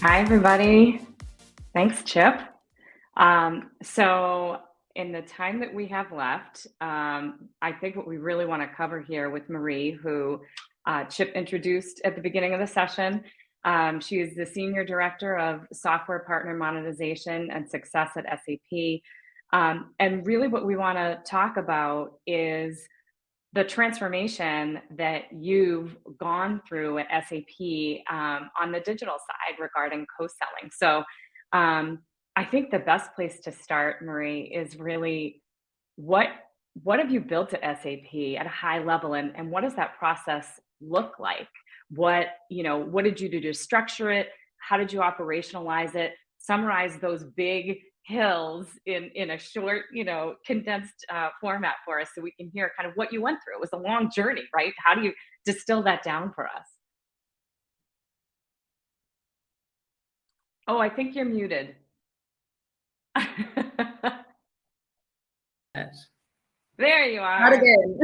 Hi, everybody. Thanks, Chip. So, in the time that we have left, I think what we really want to cover here with Marie, who Chip introduced at the beginning of the session. She is the Senior Director of Software Partner Monetization and Success at SAP. And really, what we want to talk about is the transformation that you've gone through at SAP on the digital side regarding co-selling. So I think the best place to start, Marie, is really what what have you built at SAP at a high level, and what does that process look like? What did you do to structure it? How did you operationalize it? Summarize those big hills in a short, condensed format for us, so we can hear kind of what you went through. It was a long journey, right? How do you distill that down for us? Oh, I think you're muted. There you Not are. again.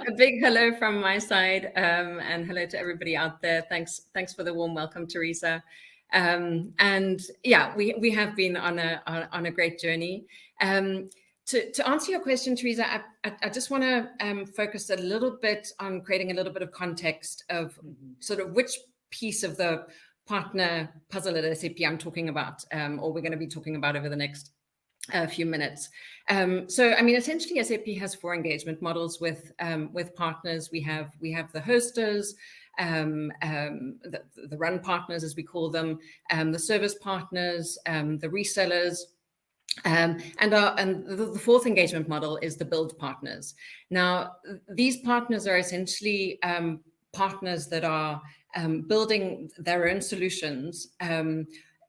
A big hello from my side, and hello to everybody out there. Thanks for the warm welcome, Teresa. And yeah, we have been on a great journey. To answer your question, Teresa, I just want to focus a little bit on creating a little bit of context of sort of which piece of the partner puzzle at SAP I'm talking about, or we're going to be talking about over the next few minutes. So, I mean, essentially, SAP has 4 engagement models with partners. We have the hosters, the run partners, as we call them, the service partners, the resellers. And the 4th engagement model is the build partners. Now, these partners are essentially partners that are building their own solutions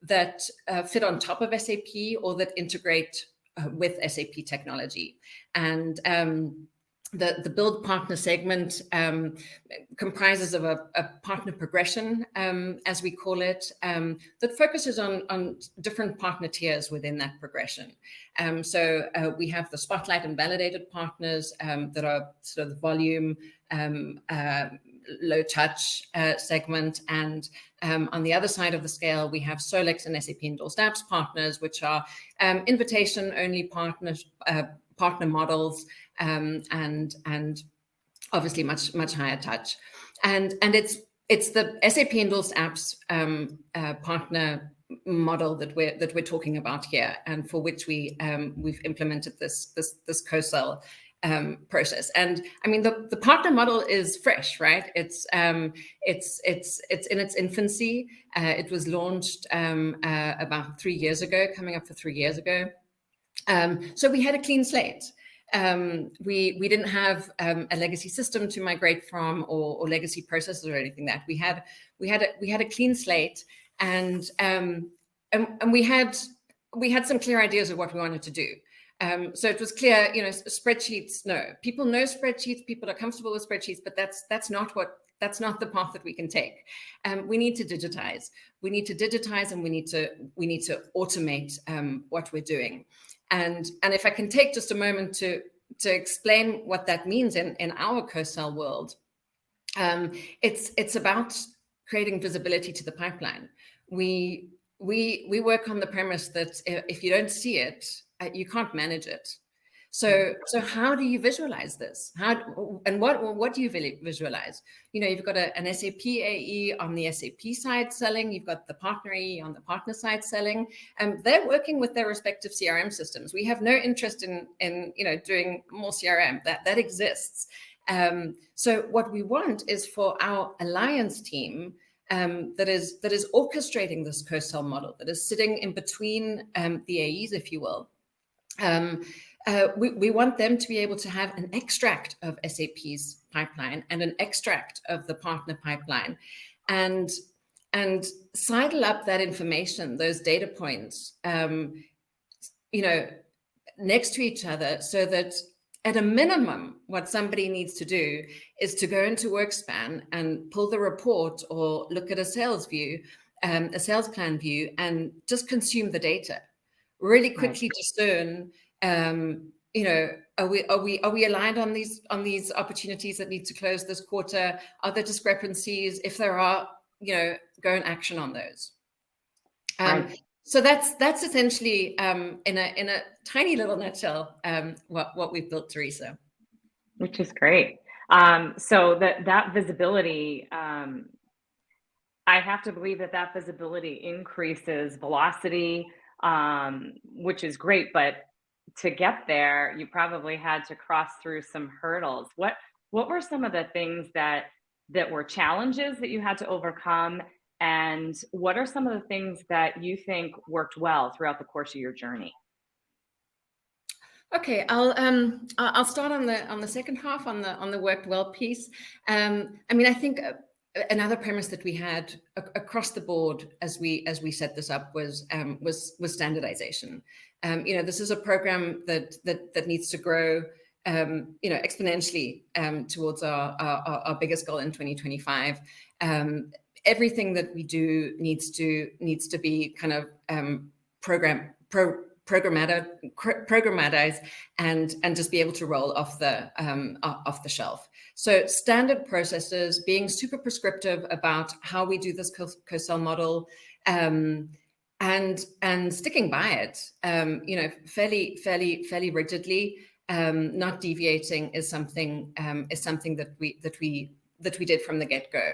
that fit on top of SAP or that integrate with SAP technology. And the build partner segment comprises of a partner progression, as we call it, that focuses on different partner tiers within that progression. So we have the spotlight and validated partners that are sort of the volume, low touch segment. And on the other side of the scale, we have Solex and SAP endorsed apps partners, which are invitation only partner models, and obviously much higher touch. And it's the SAP endorsed apps partner model that we're talking about here, and for which we've implemented this co-sell process. And I mean, the partner model is fresh, right? It's in its infancy. It was launched about 3 years ago, coming up for 3 years ago. So we had a clean slate. We didn't have a legacy system to migrate from, or legacy processes or anything that we had a clean slate, and we had some clear ideas of what we wanted to do. So it was clear, spreadsheets. No, people know spreadsheets. People are comfortable with spreadsheets, but that's not the path that we can take. We need to digitize. We need to digitize, and we need to automate what we're doing. And if I can take just a moment to explain what that means in our co-sell world, it's about creating visibility to the pipeline. We work on the premise that if you don't see it, you can't manage it. So how do you visualize this? What do you visualize? You've got an SAP AE on the SAP side selling. You've got the partner AE on the partner side selling. They're working with their respective CRM systems. We have no interest in doing more CRM. That exists. So what we want is for our alliance team that is orchestrating this co-sell model, that is sitting in between the AEs, if you will. We want them to be able to have an extract of SAP's pipeline and an extract of the partner pipeline, and sidle up that information, those data points, next to each other, so that at a minimum, what somebody needs to do is to go into WorkSpan and pull the report or look at a sales view, a sales plan view, and just consume the data. Really quickly discern, are we aligned on these opportunities that need to close this quarter? Are there discrepancies? If there are, go and action on those. Right. So that's essentially in a tiny little nutshell what we've built, Teresa. Which is great. So that visibility, I have to believe that visibility increases velocity, which is great. But to get there, you probably had to cross through some hurdles. What were some of the things that were challenges that you had to overcome, and what are some of the things that you think worked well throughout the course of your journey? Okay, I'll start on the second half on the worked well piece. I mean, I think another premise that we had across the board as we set this up was standardization. This is a program that needs to grow exponentially towards our biggest goal in 2025. Everything that we do needs to be kind of programmatized and just be able to roll off the shelf. So standard processes, being super prescriptive about how we do this co-sell model, and sticking by it, fairly rigidly, not deviating is something that we did from the get-go.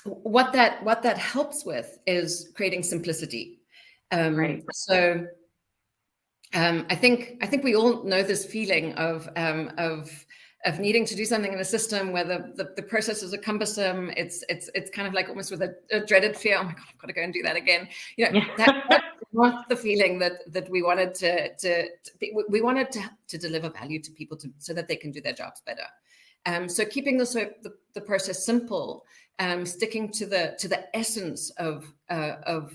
What that helps with is creating simplicity. Right. So I think we all know this feeling of needing to do something in a system where the processes are cumbersome. It's kind of like almost with a dreaded fear. Oh my God, I've got to go and do that again. That's not the feeling that we wanted we wanted to deliver value to people so that they can do their jobs better. So keeping the process simple, sticking to the essence of the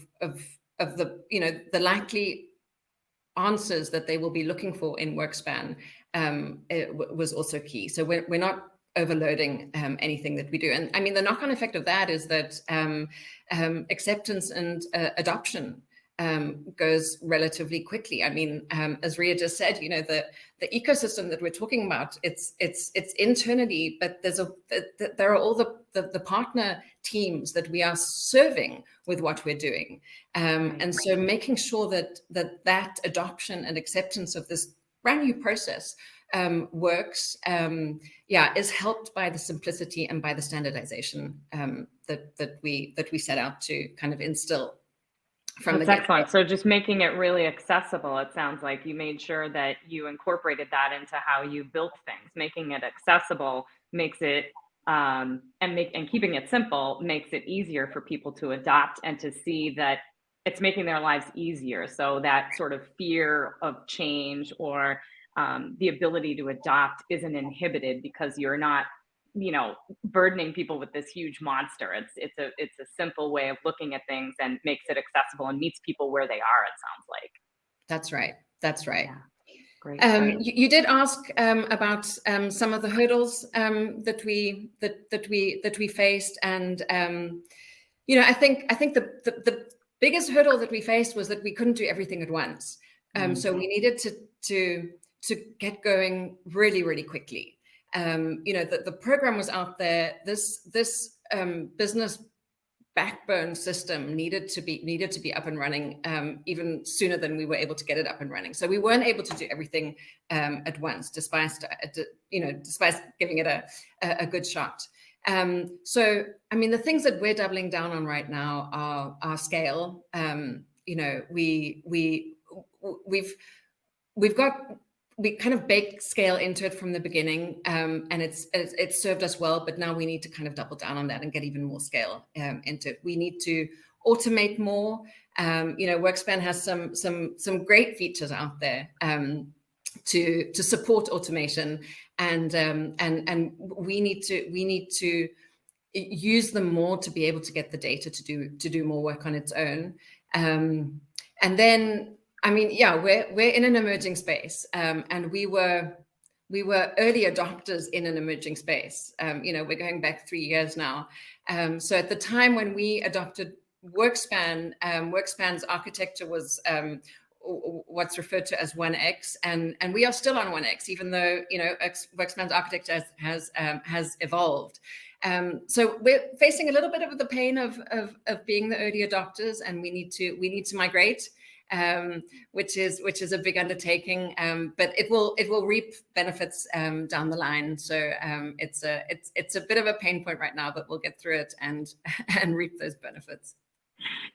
the likely answers that they will be looking for in WorkSpan was also key. So we're not overloading anything that we do. And I mean, the knock-on effect of that is that acceptance and adoption goes relatively quickly. I mean, as Ria just said, the ecosystem that we're talking about, it's internally, but there are all the partner teams that we are serving with what we're doing, and so making sure that adoption and acceptance of this brand new process works, is helped by the simplicity and by the standardization that we set out to kind of instill. That's excellent. So just making it really accessible, it sounds like you made sure that you incorporated that into how you built things. Making it accessible makes it, and keeping it simple makes it easier for people to adopt and to see that it's making their lives easier. So that sort of fear of change or the ability to adopt isn't inhibited because you're not burdening people with this huge monster. It's a simple way of looking at things and makes it accessible and meets people where they are, it sounds like. That's right. Yeah. Great. You did ask about some of the hurdles that we faced, and I think the biggest hurdle that we faced was that we couldn't do everything at once. So we needed to get going really, really quickly. The program was out there. This business backbone system needed to be up and running even sooner than we were able to get it up and running. So we weren't able to do everything at once, despite giving it a good shot. So I mean, the things that we're doubling down on right now are our scale. We kind of baked scale into it from the beginning, and it's served us well, but now we need to kind of double down on that and get even more scale into it. We need to automate more. WorkSpan has some great features out there to support automation, and we need to use them more to be able to get the data to do more work on its own. And then, I mean, we're in an emerging space, and we were early adopters in an emerging space. We're going back 3 years now. So at the time when we adopted WorkSpan, WorkSpan's architecture was what's referred to as 1X, and we are still on 1X, even though WorkSpan's architecture has evolved. So we're facing a little bit of the pain of being the early adopters, and we need to migrate, which is a big undertaking, but it will reap benefits down the line. So it's a bit of a pain point right now, but we'll get through it and reap those benefits.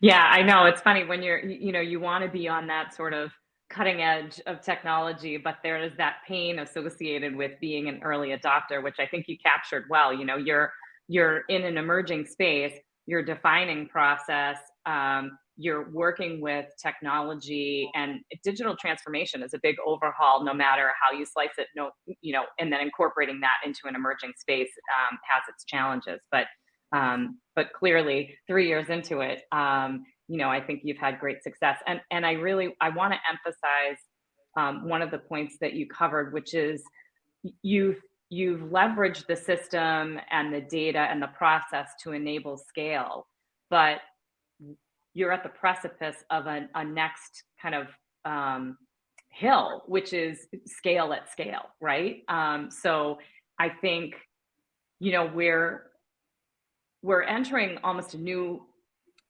Yeah, I know. It's funny when you want to be on that sort of cutting edge of technology, but there is that pain associated with being an early adopter, which I think you captured well. You're in an emerging space, you're defining process, you're working with technology, and digital transformation is a big overhaul, no matter how you slice it. And then incorporating that into an emerging space has its challenges, but clearly 3 years into it, I think you've had great success. And I want to emphasize one of the points that you covered, which is you've leveraged the system and the data and the process to enable scale, but you're at the precipice of a next kind of hill, which is scale at scale, right? So I think we're entering almost a new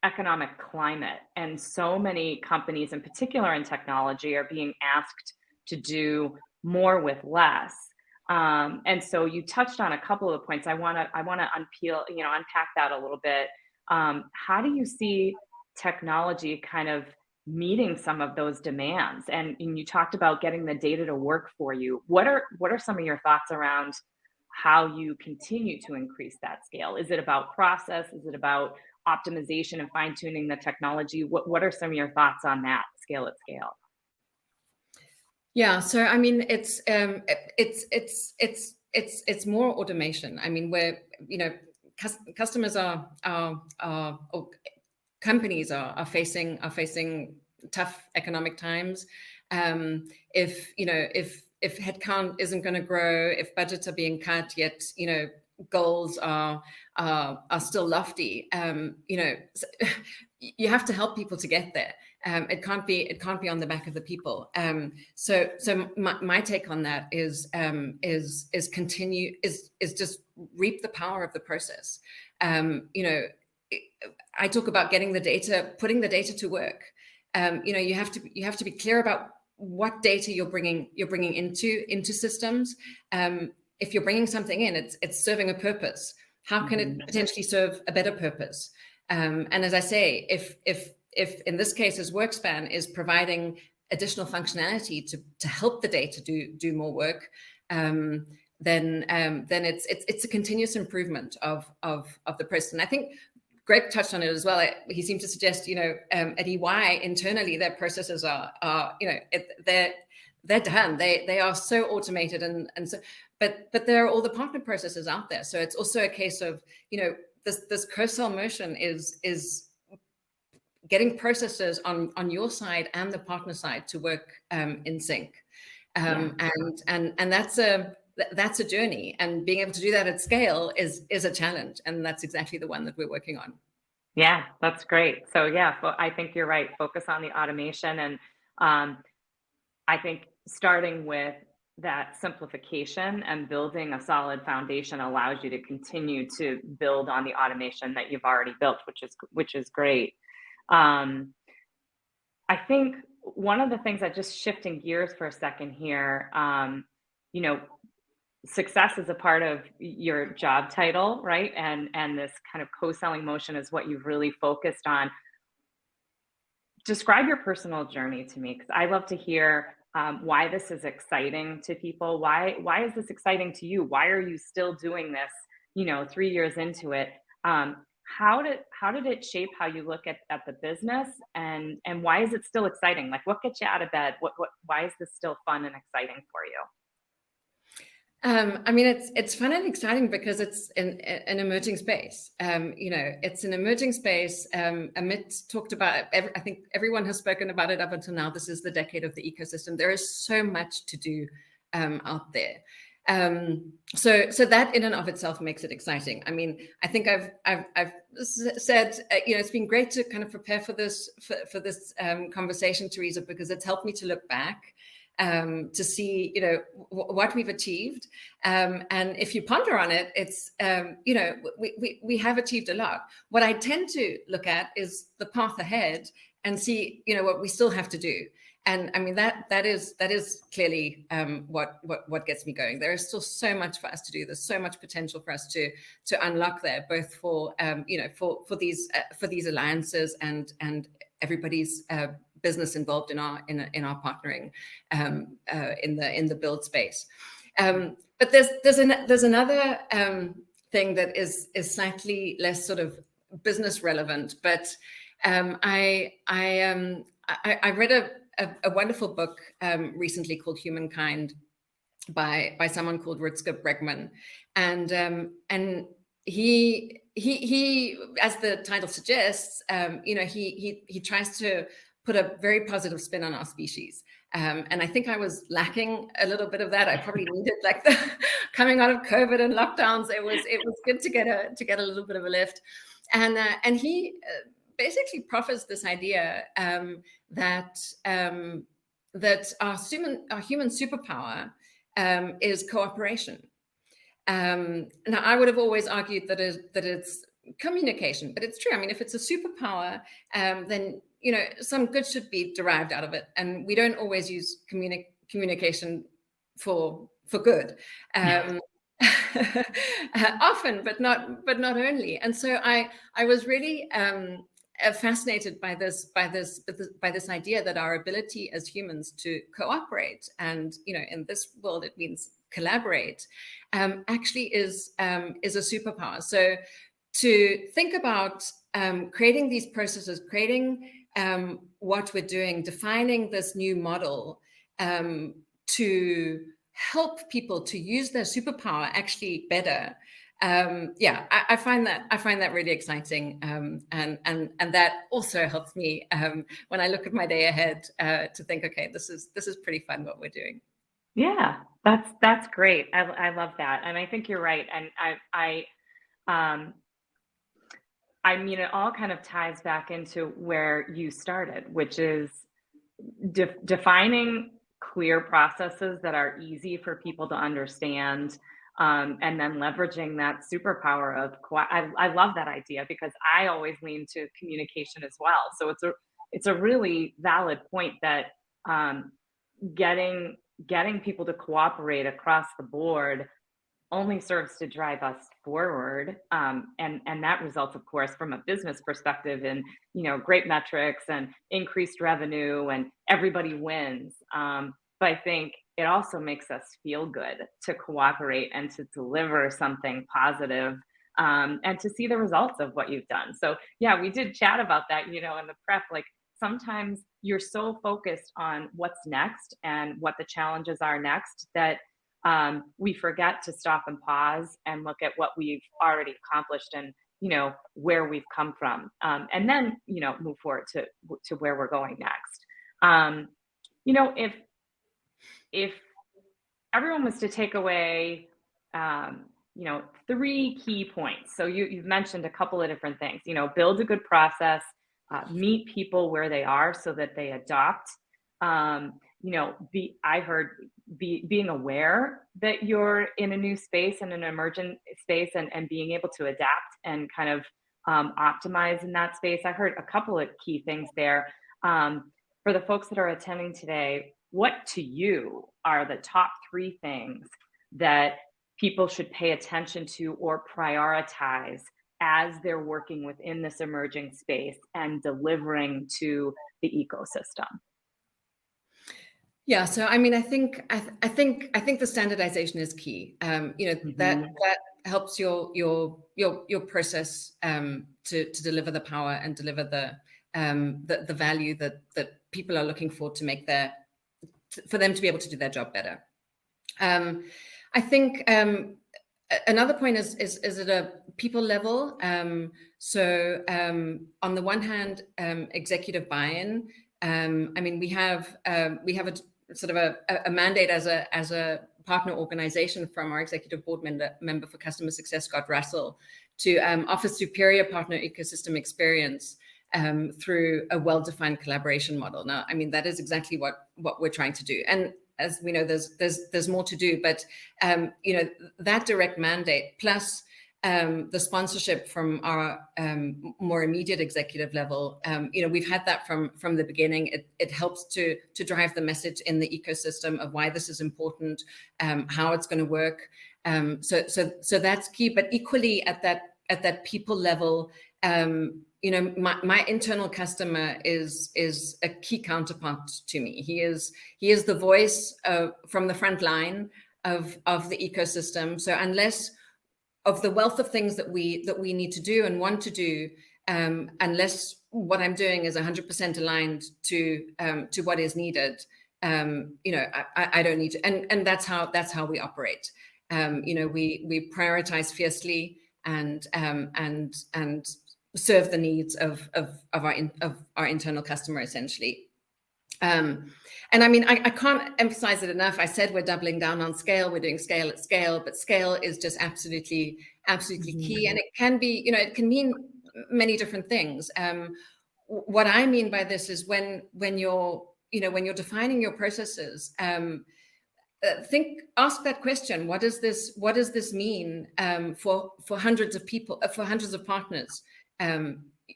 economic climate, and so many companies, in particular in technology, are being asked to do more with less. And so you touched on a couple of points. I want to unpack that a little bit. How do you see technology kind of meeting some of those demands? And you talked about getting the data to work for you. What are some of your thoughts around how you continue to increase that scale? Is it about process? Is it about optimization and fine tuning the technology? What are some of your thoughts on that scale at scale? Yeah, so I mean, it's more automation. I mean, where customers or companies are facing tough economic times. If headcount isn't going to grow, if budgets are being cut, yet goals are still lofty, you have to help people to get there. It can't be on the back of the people. So my take on that is just reap the power of the process. I talk about getting the data, putting the data to work. You have to be clear about what data you're bringing into systems. If you're bringing something in, it's serving a purpose. How can it potentially serve a better purpose? And as I say, if in this case, as WorkSpan is providing additional functionality to help the data do more work, then it's a continuous improvement of the process. And I think Greg touched on it as well. He seemed to suggest, at EY internally, their processes are they're done. They are so automated, and so, but there are all the partner processes out there. So it's also a case of, this co-sell motion is getting processes on your side and the partner side to work in sync, and that's a journey, and being able to do that at scale is a challenge, and that's exactly the one that we're working on. Yeah, that's great. So yeah, I think you're right. Focus on the automation, and I think starting with that simplification and building a solid foundation allows you to continue to build on the automation that you've already built, which is great. I think one of the things that, just shifting gears for a second here, success is a part of your job title, right? And this kind of co-selling motion is what you've really focused on. Describe your personal journey to me, because I love to hear why this is exciting to people. Why is this exciting to you? Why are you still doing this, 3 years into it? How did it shape how you look at the business, and why is it still exciting? Like, what gets you out of bed? Why is this still fun and exciting for you? I mean, it's fun and exciting because it's an emerging space. It's an emerging space. Amit talked about it. I think everyone has spoken about it up until now. This is the decade of the ecosystem. There is so much to do out there. So that in and of itself makes it exciting. I mean, I think I've said, it's been great to kind of prepare for this conversation, Teresa, because it's helped me to look back, to see, what we've achieved. And if you ponder on it, it's, we have achieved a lot. What I tend to look at is the path ahead and see, what we still have to do. And I mean, that is clearly what gets me going. There is still so much for us to do. There's so much potential for us to unlock there, both for for these alliances and everybody's business involved in our partnering in the build space. But there's another thing that is slightly less sort of business relevant. But I read a wonderful book recently called Humankind by someone called Rutger Bregman, and he as the title suggests, he tries to put a very positive spin on our species. And I think I was lacking a little bit of that. I probably needed, like, the coming out of COVID and lockdowns. It was good to get a little bit of a lift. And he basically proffers this idea that our human superpower is cooperation. Now, I would have always argued that it's communication, but it's true. I mean, if it's a superpower, then some good should be derived out of it, and we don't always use communication for good. Often, but not only. And so I was really fascinated by this idea that our ability as humans to cooperate, and in this world it means collaborate, actually is a superpower. So to think about creating these processes, creating what we're doing, defining this new model to help people to use their superpower actually better. I find that really exciting, and that also helps me when I look at my day ahead to think, okay, this is pretty fun what we're doing. Yeah, that's great. I love that, and I think you're right. And I mean, it all kind of ties back into where you started, which is defining clear processes that are easy for people to understand, and then leveraging that superpower of I love that idea, because I always lean to communication as well. So it's a really valid point that getting people to cooperate across the board only serves to drive us forward, and that results, of course, from a business perspective, in great metrics and increased revenue, and everybody wins. But I think it also makes us feel good to cooperate and to deliver something positive, and to see the results of what you've done. So yeah, we did chat about that, in the prep. Like, sometimes you're so focused on what's next and what the challenges are next that we forget to stop and pause and look at what we've already accomplished, and where we've come from, and then move forward to where we're going next. If everyone was to take away 3 key points, so you've mentioned a couple of different things. Build a good process, meet people where they are so that they adopt. Being aware that you're in a new space and an emergent space, and being able to adapt and kind of optimize in that space. I heard a couple of key things there. For the folks that are attending today, what to you are the top 3 things that people should pay attention to or prioritize as they're working within this emerging space and delivering to the ecosystem? Yeah, so I mean, I think the standardization is key. That helps your process to deliver the power and deliver the value that people are looking for to make for them to be able to do their job better. I think another point is at a people level. So on the one hand, executive buy-in. I mean, we have a sort of a mandate as a partner organization from our executive board member for customer success, Scott Russell, to offer superior partner ecosystem experience through a well-defined collaboration model. Now, I mean, that is exactly what we're trying to do. And as we know, there's more to do, but that direct mandate plus the sponsorship from our more immediate executive level, we've had that from the beginning. It helps to drive the message in the ecosystem of why this is important, how it's going to work. So that's key. But equally at that people level, my internal customer is a key counterpart to me. He is the voice from the front line of the ecosystem. So unless of the wealth of things that we need to do and want to do, unless what I'm doing is 100% aligned to what is needed, I don't need to. And that's how we operate. We prioritize fiercely and serve the needs of our internal customer, essentially. And I mean, I can't emphasize it enough. I said we're doubling down on scale. We're doing scale at scale, but scale is just absolutely key. And it can be, it can mean many different things. What I mean by this is when you're defining your processes, ask that question. What does this mean for hundreds of people, for hundreds of partners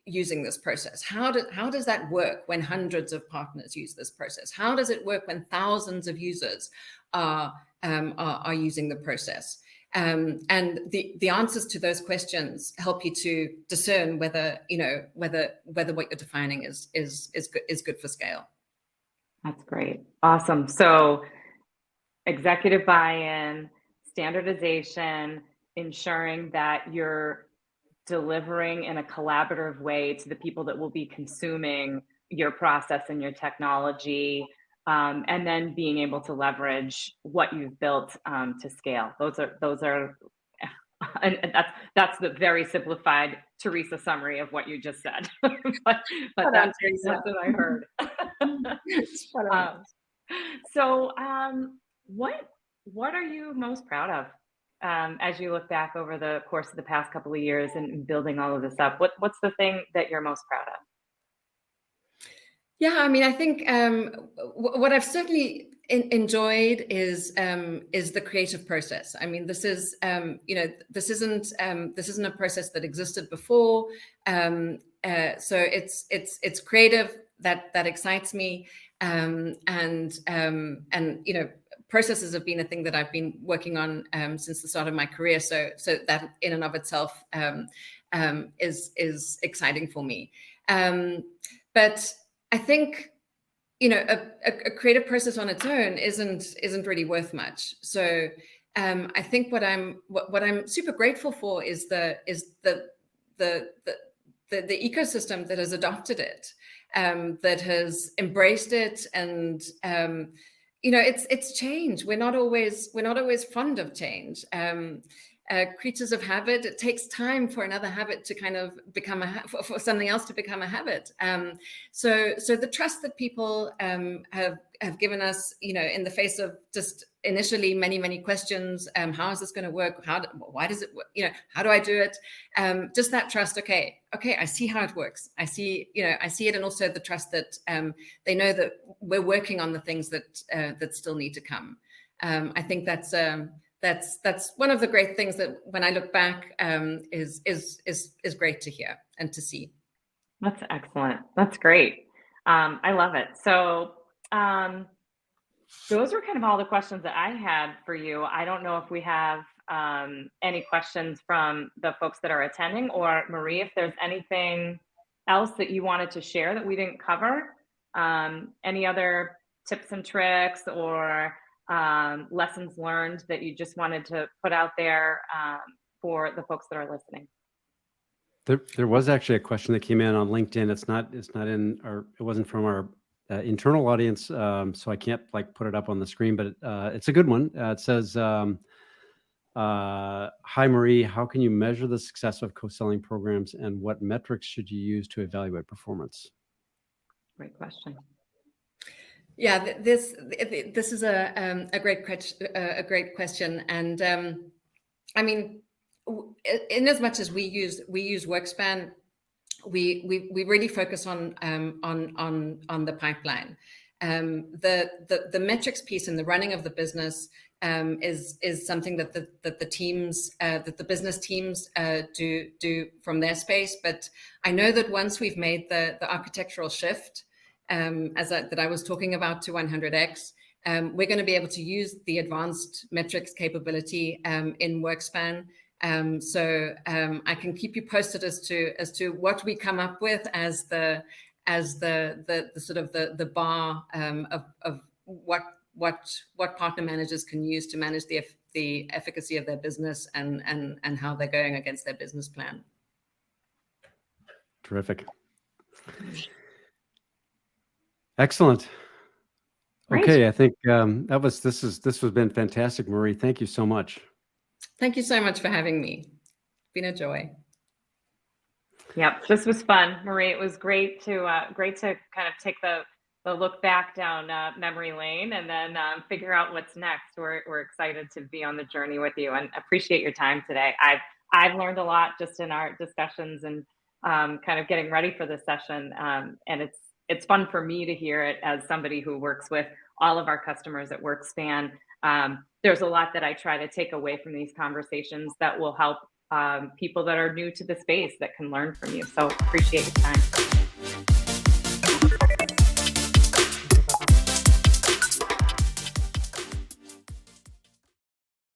using this process? How does that work when hundreds of partners use this process? How does it work when thousands of users are using the process? And the answers to those questions help you to discern whether what you're defining is good for scale. That's great. Awesome. So executive buy-in, standardization, ensuring that you're delivering in a collaborative way to the people that will be consuming your process and your technology, and then being able to leverage what you've built to scale. Those are, and that's the very simplified Teresa summary of what you just said. but that's what I heard. So, what are you most proud of as you look back over the course of the past couple of years and building all of this up? What's the thing that you're most proud of? Yeah, I mean, I think what I've certainly enjoyed is the creative process. I mean, this is this isn't a process that existed before. So it's creative. That excites me. And processes have been a thing that I've been working on since the start of my career. So that in and of itself is exciting for me. But I think a creative process on its own isn't really worth much. So I think what I'm super grateful for is the ecosystem that has adopted it, that has embraced it, and it's change. We're not always fond of change. Creatures of habit. It takes time for another habit to kind of become for something else to become a habit. So the trust that people have given us, in the face of just initially many questions. How is this going to work? Why does it work? How do I do it? Just that trust. Okay, I see how it works. I see it, and also the trust that they know that we're working on the things that still need to come. I think that's one of the great things that when I look back is great to hear and to see. That's excellent. That's great. I love it. So those were kind of all the questions that I had for you. I don't know if we have any questions from the folks that are attending, or Marie, if there's anything else that you wanted to share that we didn't cover, any other tips and tricks or lessons learned that you just wanted to put out there for the folks that are listening. There was actually a question that came in on LinkedIn. It's not in our, it wasn't from our internal audience, so I can't put it up on the screen, but it's a good one. It says, hi Marie, how can you measure the success of co-selling programs, and what metrics should you use to evaluate performance? Great question. Yeah, this is a great question, and I mean, in as much as we use WorkSpan, we really focus on the pipeline. The metrics piece and the running of the business is something that the business teams do from their space. But I know that once we've made the architectural shift, that I was talking about, to 100x, we're going to be able to use the advanced metrics capability in WorkSpan. So I can keep you posted as to what we come up with as the sort of the bar of what partner managers can use to manage the efficacy of their business and how they're going against their business plan. Terrific. Excellent. Great. Okay, I think this has been fantastic, Marie. Thank you so much. Thank you so much for having me. It's been a joy. Yep, this was fun, Marie. It was great to kind of take the look back down memory lane and then figure out what's next. We're excited to be on the journey with you and appreciate your time today. I've learned a lot just in our discussions and kind of getting ready for this session, and it's fun for me to hear it as somebody who works with all of our customers at WorkSpan. There's a lot that I try to take away from these conversations that will help people that are new to the space that can learn from you. So appreciate your time.